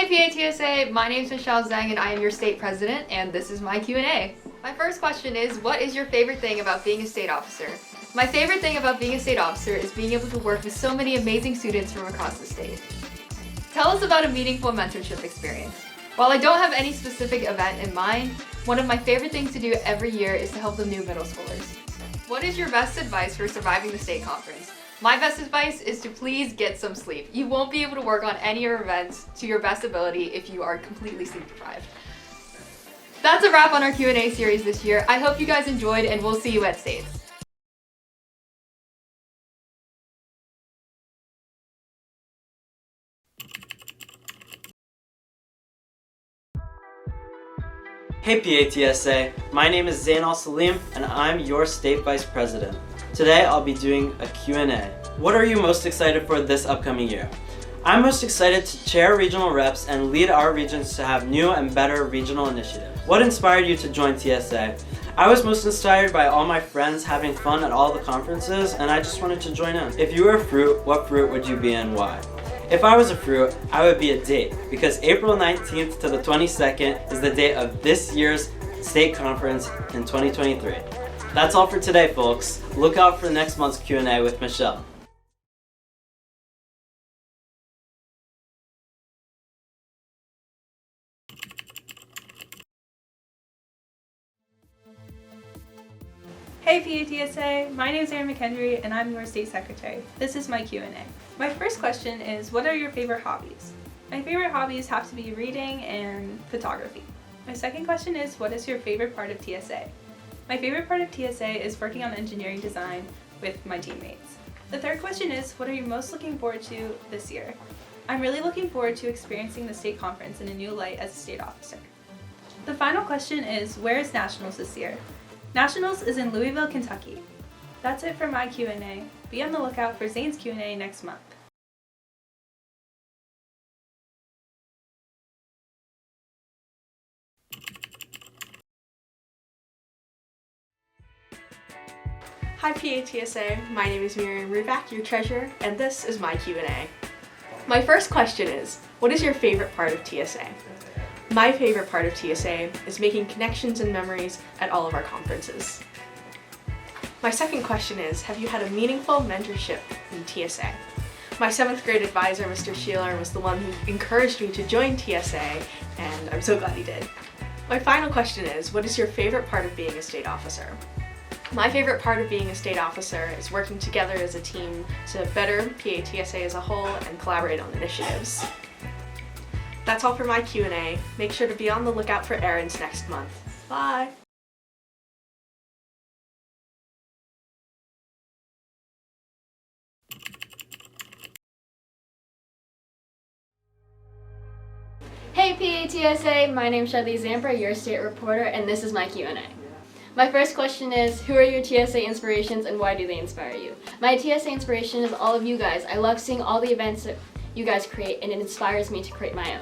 Hey PATSA, my name is Michelle Zhang and I am your state president, and this is my Q&A. My first question is, what is your favorite thing about being a state officer? My favorite thing about being a state officer is being able to work with so many amazing students from across the state. Tell us about a meaningful mentorship experience. While I don't have any specific event in mind, one of my favorite things to do every year is to help the new middle schoolers. What is your best advice for surviving the state conference? My best advice is to please get some sleep. You won't be able to work on any of your events to your best ability if you are completely sleep deprived. That's a wrap on our Q&A series this year. I hope you guys enjoyed, and we'll see you at States. Hey PATSA, my name is Zain Al-Salim and I'm your State Vice President. Today I'll be doing a Q&A. What are you most excited for this upcoming year? I'm most excited to chair regional reps and lead our regions to have new and better regional initiatives. What inspired you to join TSA? I was most inspired by all my friends having fun at all the conferences, and I just wanted to join in. If you were a fruit, what fruit would you be and why? If I was a fruit, I would be a date, because April 19th to the 22nd is the date of this year's state conference in 2023. That's all for today, folks. Look out for next month's Q&A with Michelle. Hey PATSA, my name is Erin McHenry and I'm your State Secretary. This is my Q&A. My first question is, what are your favorite hobbies? My favorite hobbies have to be reading and photography. My second question is, what is your favorite part of TSA? My favorite part of TSA is working on engineering design with my teammates. The third question is, what are you most looking forward to this year? I'm really looking forward to experiencing the state conference in a new light as a state officer. The final question is, where is Nationals this year? Nationals is in Louisville, Kentucky. That's it for my Q&A. Be on the lookout for Zane's Q&A next month. Hi PATSA, my name is Miriam Rubak, your treasurer, and this is my Q&A. My first question is, what is your favorite part of TSA? My favorite part of TSA is making connections and memories at all of our conferences. My second question is, have you had a meaningful mentorship in TSA? My 7th grade advisor, Mr. Sheeler, was the one who encouraged me to join TSA, and I'm so glad he did. My final question is, what is your favorite part of being a state officer? My favorite part of being a state officer is working together as a team to better PATSA as a whole and collaborate on initiatives. That's all for my Q&A. Make sure to be on the lookout for Erin's next month. Bye! Hey PATSA, my name is Shadley Zampra, your state reporter, and this is my Q&A. My first question is, who are your TSA inspirations and why do they inspire you? My TSA inspiration is all of you guys. I love seeing all the events that you guys create, and it inspires me to create my own.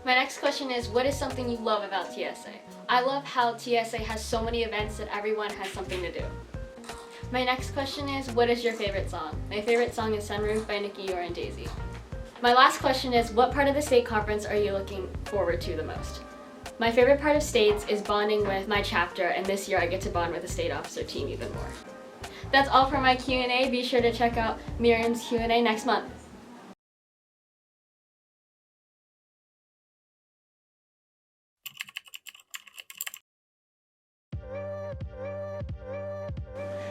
My next question is, what is something you love about TSA? I love how TSA has so many events that everyone has something to do. My next question is, what is your favorite song? My favorite song is Sunroof by Nikki Yor and Daisy. My last question is, what part of the state conference are you looking forward to the most? My favorite part of states is bonding with my chapter, and this year I get to bond with the state officer team even more. That's all for my Q&A. Be sure to check out Miriam's Q&A next month.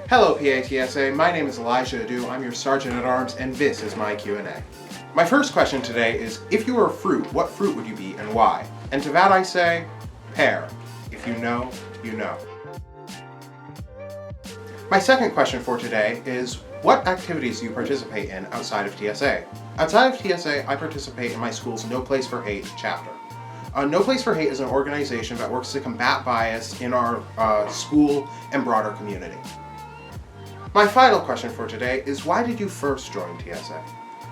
Hello PATSA, my name is Elijah Adu, I'm your Sergeant at Arms, and this is my Q&A. My first question today is, if you were a fruit, what fruit would you be and why? And to that I say, pear. If you know, you know. My second question for today is, what activities do you participate in outside of TSA? Outside of TSA, I participate in my school's No Place for Hate chapter. No Place for Hate is an organization that works to combat bias in our school and broader community. My final question for today is, why did you first join TSA?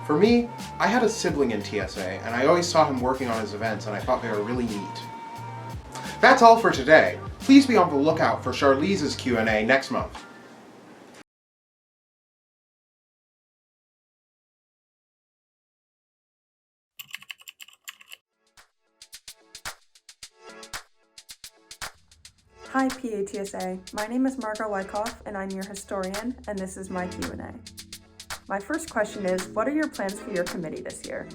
For me, I had a sibling in TSA, and I always saw him working on his events, and I thought they were really neat. That's all for today. Please be on the lookout for Charlize's Q&A next month. Hi PATSA, my name is Margot Wyckoff and I'm your historian, and this is my Q&A. My first question is, what are your plans for your committee this year?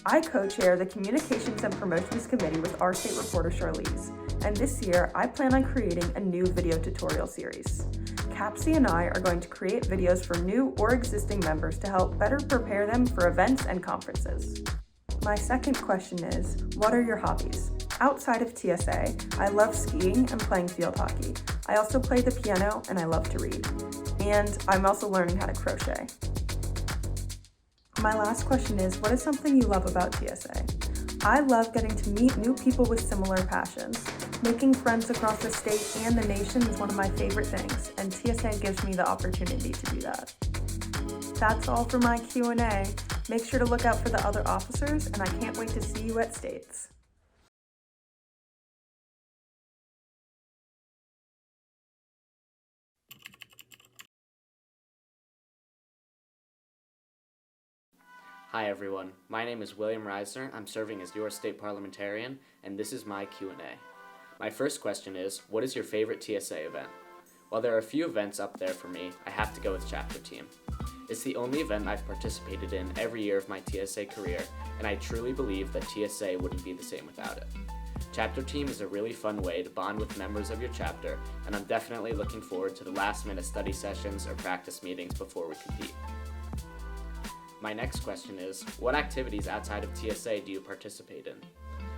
I co-chair the Communications and Promotions Committee with our state reporter Charlize, and this year I plan on creating a new video tutorial series. Capsy and I are going to create videos for new or existing members to help better prepare them for events and conferences. My second question is, what are your hobbies? Outside of TSA, I love skiing and playing field hockey. I also play the piano and I love to read. And I'm also learning how to crochet. My last question is, what is something you love about TSA? I love getting to meet new people with similar passions. Making friends across the state and the nation is one of my favorite things, and TSA gives me the opportunity to do that. That's all for my Q&A. Make sure to look out for the other officers, and I can't wait to see you at States. Hi everyone, my name is William Reisner. I'm serving as your state parliamentarian, and this is my Q&A. My first question is, what is your favorite TSA event? While there are a few events up there for me, I have to go with Chapter Team. It's the only event I've participated in every year of my TSA career, and I truly believe that TSA wouldn't be the same without it. Chapter Team is a really fun way to bond with members of your chapter, and I'm definitely looking forward to the last-minute study sessions or practice meetings before we compete. My next question is, what activities outside of TSA do you participate in?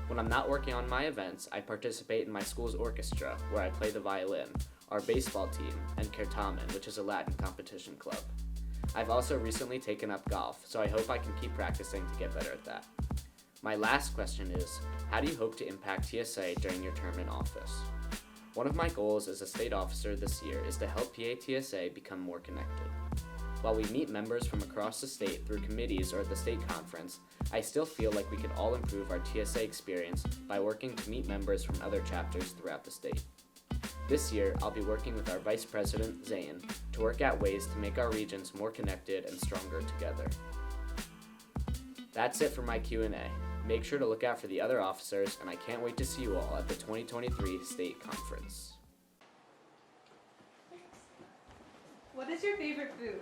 When I'm not working on my events, I participate in my school's orchestra, where I play the violin, our baseball team, and Kertamen, which is a Latin competition club. I've also recently taken up golf, so I hope I can keep practicing to get better at that. My last question is, how do you hope to impact TSA during your term in office? One of my goals as a state officer this year is to help PATSA become more connected. While we meet members from across the state through committees or at the state conference, I still feel like we could all improve our TSA experience by working to meet members from other chapters throughout the state. This year, I'll be working with our Vice President, Zane, to work out ways to make our regions more connected and stronger together. That's it for my Q&A. Make sure to look out for the other officers, and I can't wait to see you all at the 2023 State Conference. What is your favorite food?